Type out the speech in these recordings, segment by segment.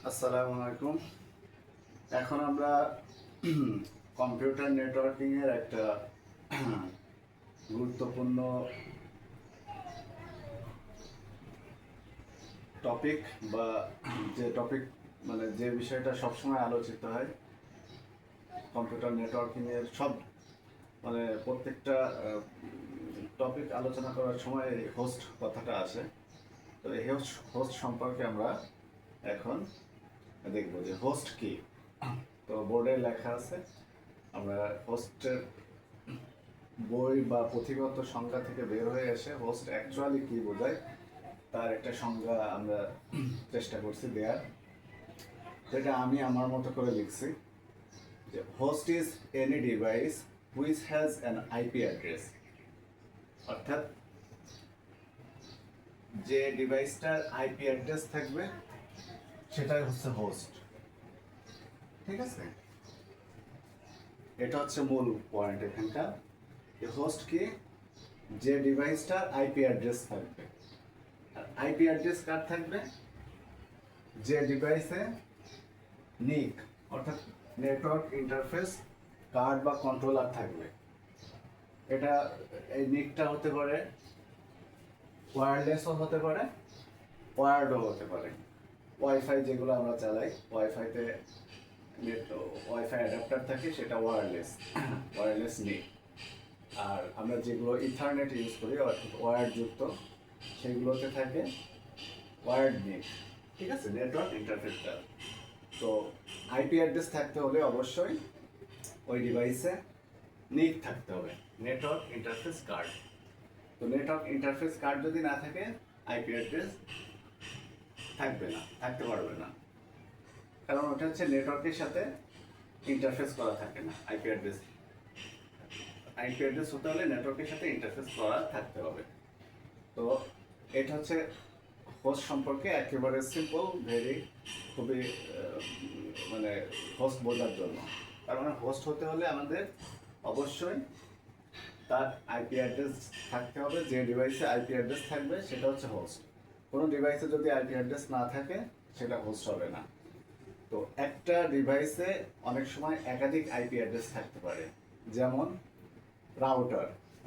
আসসালামু আলাইকুম। এখন আমরা কম্পিউটার নেটওয়ার্কিং এর একটা গুরুত্বপূর্ণ টপিক বা যে টপিক মানে যে বিষয়টা সবসময় আলোচিত হয় কম্পিউটার নেটওয়ার্কিং এর সব মানে প্রত্যেকটা টপিক আলোচনা করার সময় হোস্ট কথাটা আসে। তো এই হোস্ট সম্পর্কে আমরা এখন দেখব যে হোস্ট কি। তো বোর্ডে লেখা আছে, আমরা হোস্টের বই বা পুঁথিগত সংজ্ঞা থেকে বের হয়ে এসে হোস্ট অ্যাকচুয়ালি কি বোঝায় তার একটা সংজ্ঞা আমরা চেষ্টা করছি দেয়ার, যেটা আমি আমার মতো করে লিখছি যে host is any device which has an IP address. অর্থাৎ যে ডিভাইসটার আইপি অ্যাড্রেস থাকবে সেটাই হচ্ছে হোস্ট। ঠিক আছে, এটা হচ্ছে মূল পয়েন্ট এখানকার। হোস্ট কি? যে ডিভাইসটার আইপি অ্যাড্রেস থাকবে। আর আইপি অ্যাড্রেস কার থাকবে? যে ডিভাইসে নিক অর্থাৎ নেটওয়ার্ক ইন্টারফেস কার্ড বা কন্ট্রোলার থাকবে। এটা এই নিকটা হতে পারে ওয়্যারলেসও হতে পারে, ওয়্যার্ডও হতে পারে। ওয়াইফাই যেগুলো আমরা চালাই, ওয়াইফাইতে ওয়াইফাই অ্যাডাপ্টার থাকে, সেটা ওয়্যারলেস নিক। আর আমরা যেগুলো ইথারনেট ইউজ করি অর্থাৎ ওয়্যার্ড যুক্ত, সেগুলোতে থাকে ওয়্যার্ড নিক। ঠিক আছে, নেটওয়ার্ক ইন্টারফেসটা। তো আইপি অ্যাড্রেস থাকতে হলে অবশ্যই ওই ডিভাইসে নিক থাকতে হবে, নেটওয়ার্ক ইন্টারফেস কার্ড। তো নেটওয়ার্ক ইন্টারফেস কার্ড যদি না থাকে আইপি অ্যাড্রেস থাকবে না, থাকতে পারবে না, কারণ ওটা হচ্ছে নেটওয়ার্কের সাথে ইন্টারফেস করা থাকে না। আইপি অ্যাড্রেস হতে হলে নেটওয়ার্কের সাথে ইন্টারফেস করা থাকতে হবে। তো এটা হচ্ছে হোস্ট সম্পর্কে একেবারে সিম্পল, খুবই মানে হোস্ট বোঝার জন্য। তার মানে হোস্ট হতে হলে আমাদের অবশ্যই তার আইপি অ্যাড্রেস থাকতে হবে। যে ডিভাইসে আইপি অ্যাড্রেস থাকবে সেটা হচ্ছে হোস্ট। কোনো ডিভাইসে যদি আইপি অ্যাড্রেস না থাকে সেটা হোস্ট হবে না। তো একটা ডিভাইসে অনেক সময় একাধিক আইপি অ্যাড্রেস থাকতে পারে, যেমন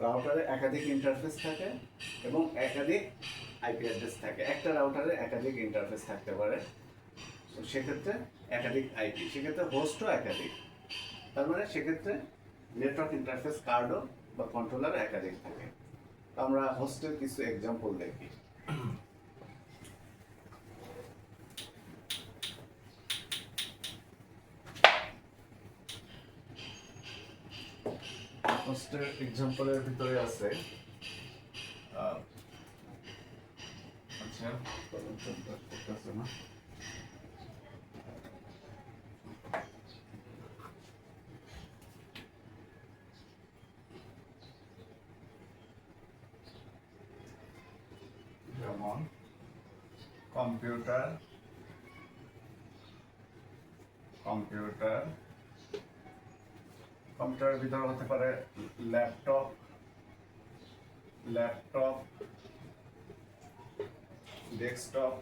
রাউটারে একাধিক ইন্টারফেস থাকে এবং একাধিক আইপি অ্যাড্রেস থাকে। একটা রাউটারে একাধিক ইন্টারফেস থাকতে পারে, তো সেক্ষেত্রে একাধিক আইপি, সেক্ষেত্রে হোস্টও একাধিক। তার মানে সেক্ষেত্রে নেটওয়ার্ক ইন্টারফেস কার্ডও বা কন্ট্রোলার একাধিক থাকে। তো আমরা হোস্টের কিছু এক্সাম্পল দেখি। হোস্টের এক্সাম্পলের ভিতরে আছে আচ্ছা করতেছে না, যেমন কম্পিউটার কম্পিউটারের ভিতরে হতে পারে ল্যাপটপ, ডেস্কটপ,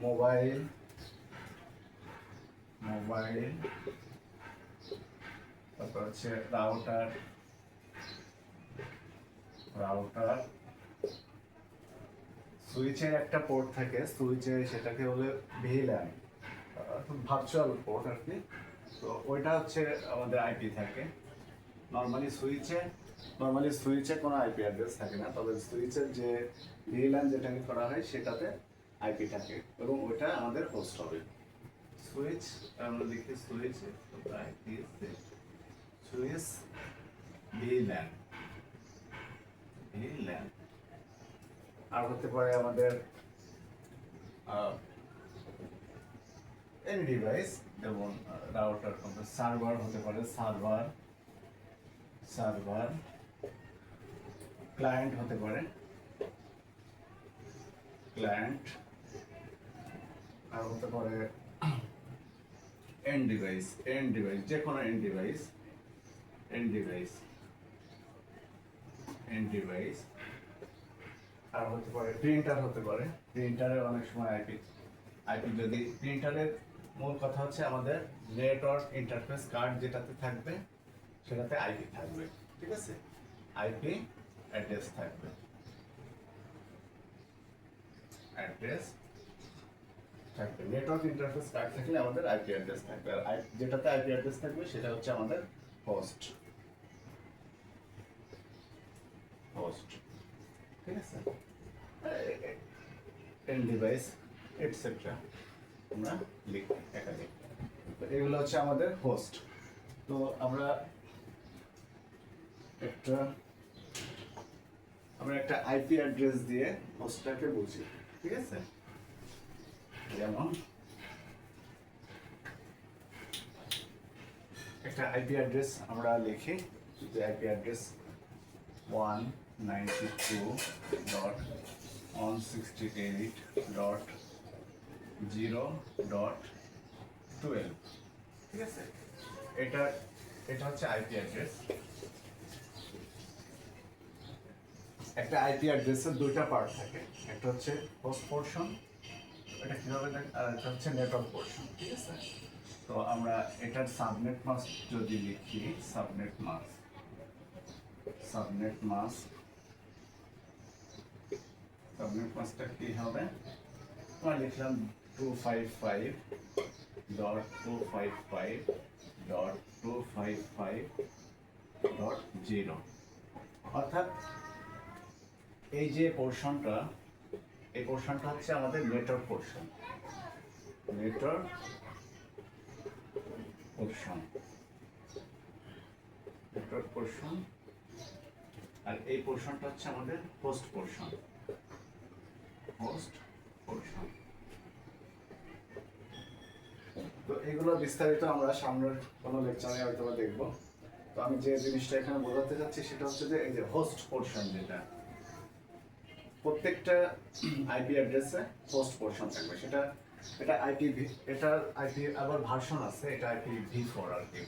মোবাইল, তারপর হচ্ছে রাউটার, সুইচের একটা পোর্ট থাকে, সুইচে সেটাকে বলে ভিল্যান, ভার্চুয়াল পোর্ট আর কি। তো ওইটা হচ্ছে আমাদের আইপি থাকে। নর্মালি সুইচে কোনো আইপি অ্যাড্রেস থাকে না, তবে সুইচের যে ভিল্যান যেটাকে করা হয় সেটাতে আইপি থাকে এবং ওইটা আমাদের হোস্ট হবে। সুইচ আমরা লিখি সুইচ ভিল্যান। আর হতে পারে আমাদের এনি ডিভাইস, যেমন রাউটার, সার্ভার হতে পারে, সার্ভার ক্লায়েন্ট হতে পারে, আর হতে পারে এন্ড ডিভাইস, যে কোনো এন্ড ডিভাইস। আর হতে পারে প্রিন্টার হতে পারে, প্রিন্টারের অনেক সময় আইপি আইপি যদি প্রিন্টারের মূল কথা হচ্ছে আমাদের নেটওয়ার্ক ইন্টারফেস কার্ড যেটাতে থাকবে সেটাতে আইপি থাকবে, ঠিক আছে, আইপি অ্যাড্রেস থাকবে, অ্যাড্রেস থাকবে। নেটওয়ার্ক ইন্টারফেস কার্ড থাকলে আমাদের আইপি অ্যাড্রেস থাকবে, আর যেটাতে আইপি অ্যাড্রেস থাকবে সেটা হচ্ছে আমাদের হোস্ট, হোস্ট, ঠিক আছে, এন্ড ডিভাইস এটসেট্রা আমরা লিখি একাধিক। তো এগুলো হচ্ছে আমাদের হোস্ট। তো আমরা একটা আইপি অ্যাড্রেস দিয়ে হোস্টটাকে বুঝি, ঠিক আছে, যেমন একটা আইপি অ্যাড্রেস আমরা লিখি যে আইপি অ্যাড্রেস 192.168.0.12, ঠিক আছে, এটা হচ্ছে আইপি অ্যাড্রেস। একটা আইপি অ্যাড্রেসের দুইটা পার্ট থাকে, একটা হচ্ছে হোস্ট পোর্শন, এটা কিভাবে আর একটা হচ্ছে নেটওয়ার্ক পোর্শন, ঠিক আছে। তো আমরা এটার সাবনেট মাস্ক যদি লিখি, সাবনেট মাস্কটা কি হবে, আমরা লিখলাম 255.255.255.0, অর্থাৎ এই যে পোর্শনটা, এই পোর্শনটা হচ্ছে আমাদের নেটওয়ার্ক পোর্শন, আর এই পোর্শনটা হচ্ছে আমাদের হোস্ট পোর্শন। তো এগুলো বিস্তারিত আমরা সামনের কোনো লেকচারে হয়তো দেখবো। তো আমি যে জিনিসটা এখানে বোঝাতে চাচ্ছি সেটা হচ্ছে যে এই যে হোস্ট পোর্শন, যেটা প্রত্যেকটা আইপি অ্যাড্রেসে হোস্ট পোর্শন থাকবে, এটা আইপি আবার ভার্সন আছে, এটা IPv4 আর কি,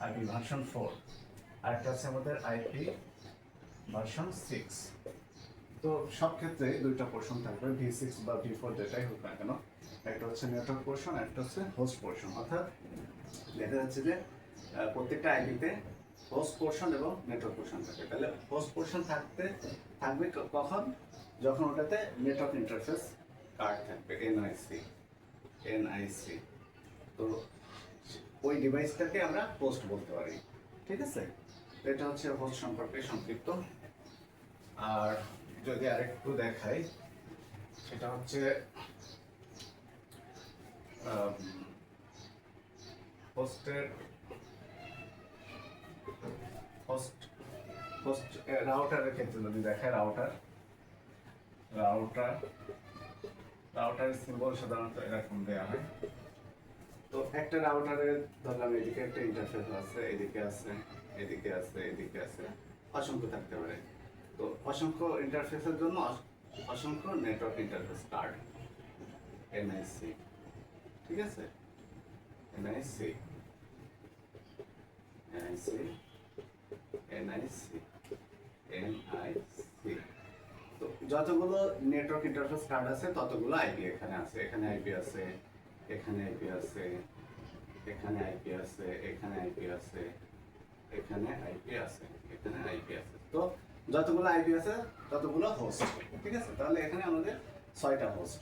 আইপি ভার্সন 4, আর একটা আছে আমাদের আইপি ভার্সন 6। তো সব ক্ষেত্রে দুইটা পোর্শন থাকবে, V6 বা V4 যেটাই হোক না কেন, একটা হচ্ছে নেটওয়ার্ক পোর্শন, একটা হচ্ছে হোস্ট পোর্শন। অর্থাৎ দেখা যাচ্ছে যে প্রত্যেকটা আইপিতে হোস্ট পোর্শন এবং নেটওয়ার্ক পোর্শন থাকে। তাহলে হোস্ট পোর্শন থাকবে কখন, যখন ওটাতে নেটওয়ার্ক ইন্টারফেস কার্ড থাকবে, এনআইসি। তো ওই ডিভাইসটাকে আমরা হোস্ট বলতে পারি, ঠিক আছে। এটা হচ্ছে হোস্ট সম্পর্কে সংক্ষিপ্ত। আর যদি আরেকটু দেখাই, সেটা হচ্ছে রাউটারের ক্ষেত্রে যদি দেখায়, রাউটারের সিম্বল সাধারণত এরকম দেওয়া হয়। তো একটা রাউটারের ধরলাম এদিকে একটা ইন্টারফেস আছে, এদিকে আছে, অসংখ্য থাকতে পারে। তো অসংখ্য ইন্টারফেসের জন্য অসংখ্য নেটওয়ার্ক ইন্টারফেস কার্ড, এনআইসি, ঠিক আছে, এনআইসি। তো যতগুলো নেটওয়ার্ক ইন্টারফেস কার্ড আছে ততগুলো আইপি এখানে আছে, এখানে আইপি আছে, এখানে আইপি আছে, এখানে আইপি আছে, এখানে আইপি আছে, এখানে আইপি আছে, এখানে আইপি আছে। তো যতগুলো আইপি আছে ততগুলো হোস্ট, ঠিক আছে। তাহলে এখানে আমাদের 6টা হোস্ট।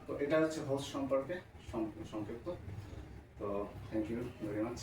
তো এটা হচ্ছে হোস্ট সম্পর্কে সংক্ষিপ্ত। তো থ্যাংক ইউ ভেরি মাচ।